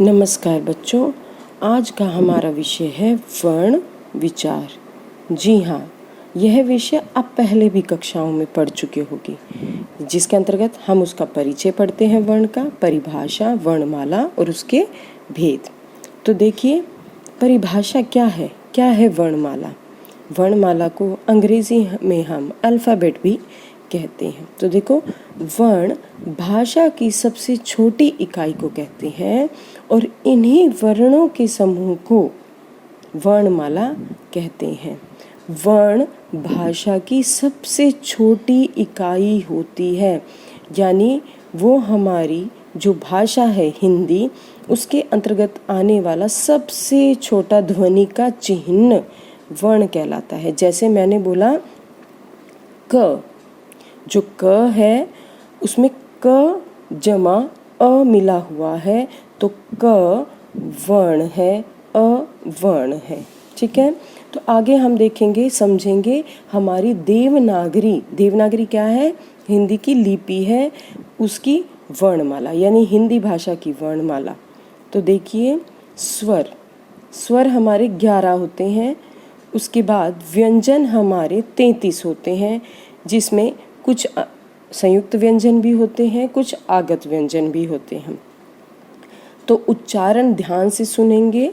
नमस्कार बच्चों, आज का हमारा विषय है वर्ण विचार। जी हाँ, यह विषय आप पहले भी कक्षाओं में पढ़ चुके होंगे, जिसके अंतर्गत हम उसका परिचय पढ़ते हैं, वर्ण का, परिभाषा, वर्णमाला और उसके भेद। तो देखिए, परिभाषा क्या है वर्णमाला। वर्णमाला को अंग्रेजी में हम अल्फ़ाबेट भी कहते हैं। तो देखो, वर्ण भाषा की सबसे छोटी इकाई को कहते हैं और इन्हीं वर्णों के समूह को वर्णमाला कहते हैं। वर्ण भाषा की सबसे छोटी इकाई होती है, यानी वो हमारी जो भाषा है हिंदी, उसके अंतर्गत आने वाला सबसे छोटा ध्वनि का चिन्ह वर्ण कहलाता है। जैसे मैंने बोला क, जो क है उसमें क जमा अ मिला हुआ है, तो क वर्ण है, अ वर्ण है। ठीक है, तो आगे हम देखेंगे, समझेंगे हमारी देवनागरी क्या है? हिंदी की लिपि है, उसकी वर्णमाला, यानी हिंदी भाषा की वर्णमाला। तो देखिए, स्वर हमारे 11 होते हैं। उसके बाद व्यंजन हमारे 33 होते हैं, जिसमें कुछ संयुक्त व्यंजन भी होते हैं, कुछ आगत व्यंजन भी होते हैं। तो उच्चारण ध्यान से सुनेंगे,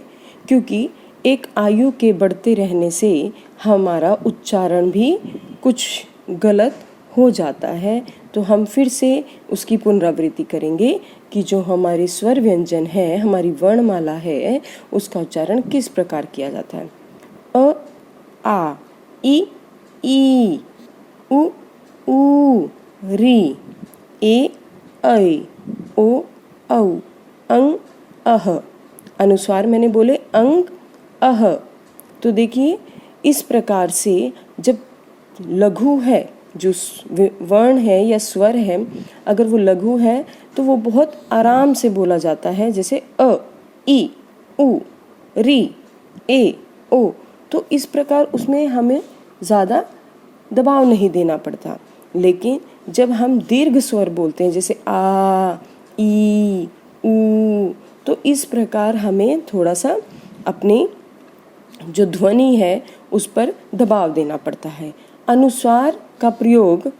क्योंकि एक आयु के बढ़ते रहने से हमारा उच्चारण भी कुछ गलत हो जाता है। तो हम फिर से उसकी पुनरावृत्ति करेंगे कि जो हमारे स्वर व्यंजन है, हमारी वर्णमाला है, उसका उच्चारण किस प्रकार किया जाता है। अ, आ, ई, उ, ऊ, री, ए, ऐ, ओ, औ, अंग, अह। अनुस्वार मैंने बोले अंग, अह। तो देखिए, इस प्रकार से जब लघु है, जो वर्ण है या स्वर है, अगर वो लघु है तो वो बहुत आराम से बोला जाता है, जैसे अ, ई, उ, री, ए, ओ। तो इस प्रकार उसमें हमें ज़्यादा दबाव नहीं देना पड़ता। लेकिन जब हम दीर्घ स्वर बोलते हैं, जैसे आ, ई, ऊ, तो इस प्रकार हमें थोड़ा सा अपनी जो ध्वनि है उस पर दबाव देना पड़ता है। अनुस्वार का प्रयोग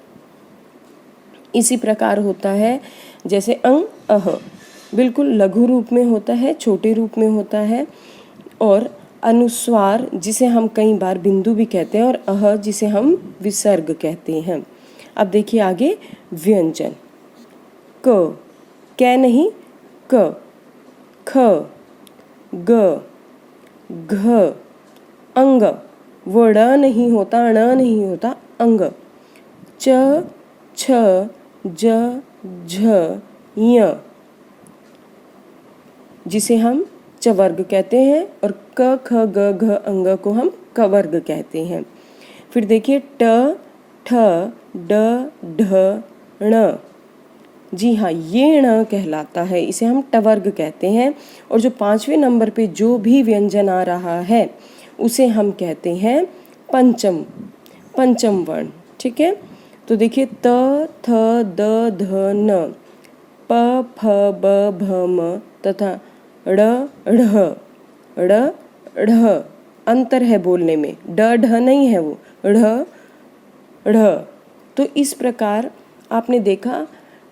इसी प्रकार होता है, जैसे अंग, अह बिल्कुल लघु रूप में होता है, छोटे रूप में होता है, और अनुस्वार जिसे हम कई बार बिंदु भी कहते हैं, और अह जिसे हम विसर्ग कहते हैं। अब देखिए आगे, व्यंजन। क, कै नहीं, क, ख, ग, घ, अंग, वो ड़ नहीं होता, ण नहीं होता, अंग। च, छ, ज, झ, य, जिसे हम चवर्ग कहते हैं, और क, ख, ग, घ, अंग को हम कवर्ग कहते हैं। फिर देखिए, ट, ठ, ड, ढ, ण। जी हाँ, ये ण कहलाता है, इसे हम टवर्ग कहते हैं। और जो 5वें नंबर पे जो भी व्यंजन आ रहा है उसे हम कहते हैं पंचम वर्ण। ठीक है, तो देखिए, त, थ, द, ध, न, प, फ, ब, भ, म तथा ड़, ढ़, ढ़। अंतर है बोलने में, ड, ढ नहीं है, वो ढ़, ढ़। तो इस प्रकार आपने देखा,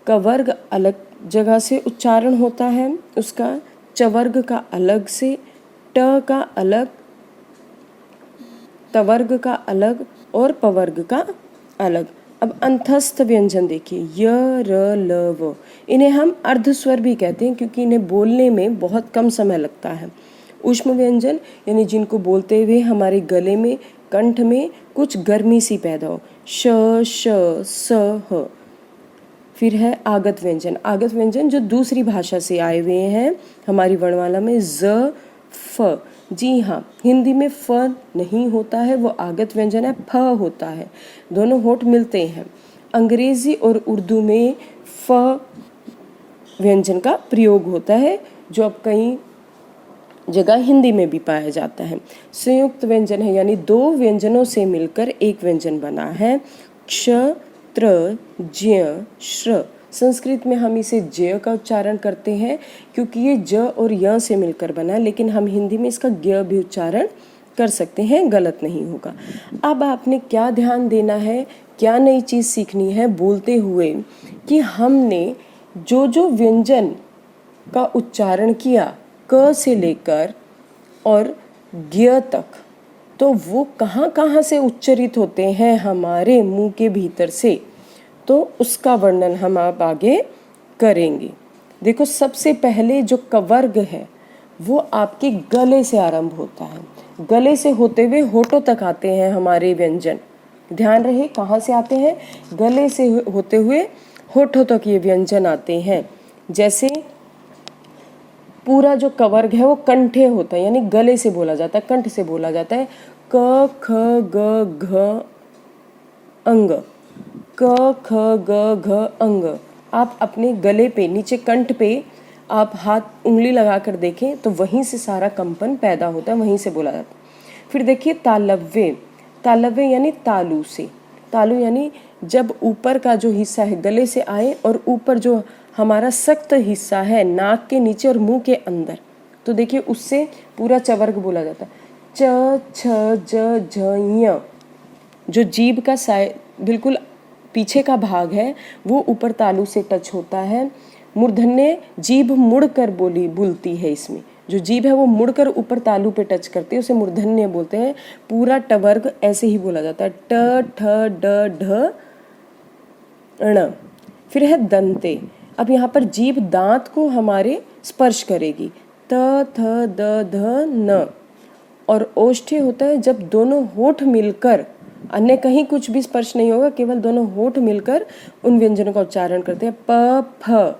कवर्ग अलग जगह से उच्चारण होता है उसका, चवर्ग का अलग से, ट का अलग, तवर्ग का अलग और पवर्ग का अलग। अब अंतस्थ व्यंजन देखिए, य, र, ल, व। इन्हें हम अर्धस्वर भी कहते हैं, क्योंकि इन्हें बोलने में बहुत कम समय लगता है। ऊष्म व्यंजन, यानी जिनको बोलते हुए हमारे गले में, कंठ में कुछ गर्मी सी पैदा हो, श, श, स, ह। फिर है आगत व्यंजन जो दूसरी भाषा से आए हुए हैं हमारी वर्णमाला में, ज, फ। जी हाँ, हिंदी में फ नहीं होता है, वो आगत व्यंजन है, फ होता है, दोनों होठ मिलते हैं। अंग्रेजी और उर्दू में फ व्यंजन का प्रयोग होता है, जो अब कई जगह हिंदी में भी पाया जाता है। संयुक्त व्यंजन है, यानी 2 व्यंजनों से मिलकर एक व्यंजन बना है, क्ष, त्र, ज्ञ, श्र। संस्कृत में हम इसे ज का उच्चारण करते हैं क्योंकि ये ज और य से मिलकर बना है, लेकिन हम हिंदी में इसका ज्ञ भी उच्चारण कर सकते हैं, गलत नहीं होगा। अब आपने क्या ध्यान देना है, क्या नई चीज़ सीखनी है बोलते हुए कि हमने जो जो व्यंजन का उच्चारण किया क से लेकर और ज्ञ तक, तो वो कहाँ कहाँ से उच्चरित होते हैं हमारे मुंह के भीतर से, तो उसका वर्णन हम आप आगे करेंगे। देखो, सबसे पहले जो कवर्ग है वो आपके गले से आरंभ होता है, गले से होते हुए होठों तक आते हैं हमारे व्यंजन। ध्यान रहे कहाँ से आते हैं, गले से होते हुए होठों तक ये व्यंजन आते हैं। जैसे पूरा जो कवर्ग है वो कंठे होता है, यानी गले से बोला जाता है, कंठ से बोला जाता है। क ख ग घ अंग, क ख ग घ अंग। आप अपने गले पे, नीचे कंठ पे आप हाथ उंगली लगा कर देखें तो वहीं से सारा कंपन पैदा होता है, वहीं से बोला जाता है। फिर देखिए तालव्य, तालव्य यानी तालू से, तालू यानी जब ऊपर का जो हिस्सा है गले से आए और ऊपर जो हमारा सख्त हिस्सा है नाक के नीचे और मुंह के अंदर, तो देखिए उससे पूरा चवर्ग बोला जाता है। च छ ज झ ञ, जो जीभ का बिल्कुल पीछे का भाग है वो ऊपर तालू से टच होता है। मूर्धन्य जीभ मुड़कर बोलती है, इसमें जो जीभ है वो मुड़कर ऊपर तालू पे टच करती है, उसे मूर्धन्य बोलते हैं। पूरा टवर्ग ऐसे ही बोला जाता है, ट ठ ड ढ ण। फिर है दंते। अब यहाँ पर जीभ दांत को हमारे स्पर्श करेगी, त थ द ध न। और ओष्ठ्य होता है जब दोनों होठ मिलकर, अन्य कहीं कुछ भी स्पर्श नहीं होगा, केवल दोनों होठ मिलकर उन व्यंजनों का उच्चारण करते हैं। प फ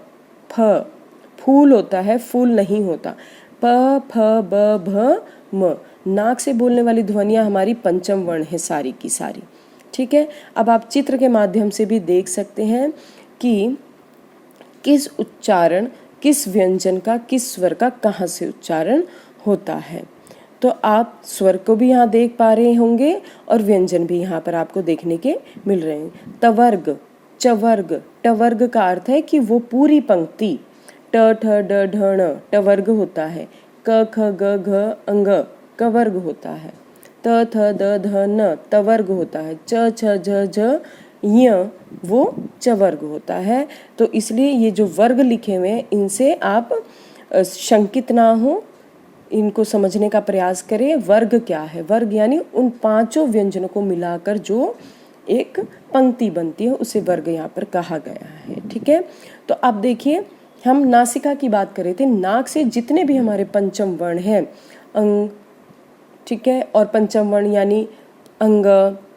फ, फूल होता है, फूल नहीं होता। प फ ब भ म। नाक से बोलने वाली ध्वनियाँ हमारी पंचम वर्ण है सारी की सारी, ठीक है। अब आप चित्र के माध्यम से भी देख सकते हैं कि किस उच्चारण, किस व्यंजन का, किस स्वर का कहाँ से उच्चारण होता है। तो आप स्वर को भी यहाँ देख पा रहे होंगे और व्यंजन भी यहाँ पर आपको देखने के मिल रहे हैं। तवर्ग, चवर्ग, टवर्ग का अर्थ है कि वो पूरी पंक्ति, ट ठ ड ढ ण टवर्ग होता है। क ख ग घ अंग कवर्ग होता है। त थ द ध न तवर्ग होता है। च छ झ झ ञ वो चवर्ग होता है। तो इसलिए ये जो वर्ग लिखे हुए हैं इनसे आप शंकित ना हो, इनको समझने का प्रयास करें। वर्ग क्या है, वर्ग यानी उन पांचों व्यंजनों को मिलाकर जो एक पंक्ति बनती है उसे वर्ग यहाँ पर कहा गया है, ठीक है। तो अब देखिए, हम नासिका की बात कर रहे थे। नाक से जितने भी हमारे पंचम वर्ण हैं, अंग, ठीक है, और पंचम वर्ण यानी अंग,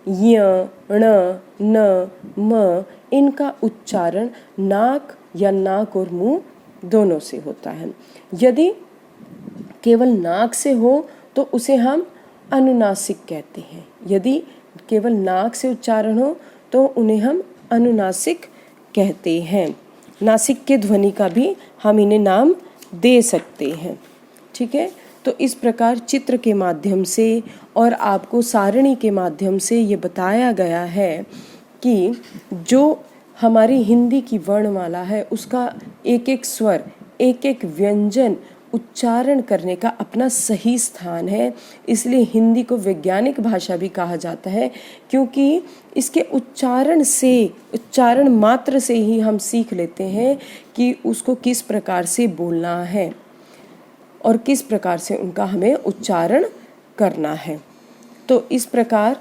य, ण, न, म, इनका उच्चारण नाक या नाक और मुंह दोनों से होता है। यदि केवल नाक से हो तो उसे हम अनुनासिक कहते हैं। यदि केवल नाक से उच्चारण हो तो उन्हें हम अनुनासिक कहते हैं। नासिक के ध्वनि का भी हम इन्हें नाम दे सकते हैं, ठीक है। तो इस प्रकार चित्र के माध्यम से और आपको सारणी के माध्यम से ये बताया गया है कि जो हमारी हिंदी की वर्णमाला है उसका एक एक स्वर, एक एक व्यंजन उच्चारण करने का अपना सही स्थान है। इसलिए हिंदी को वैज्ञानिक भाषा भी कहा जाता है, क्योंकि इसके उच्चारण से, उच्चारण मात्र से ही हम सीख लेते हैं कि उसको किस प्रकार से बोलना है और किस प्रकार से उनका हमें उच्चारण करना है। तो इस प्रकार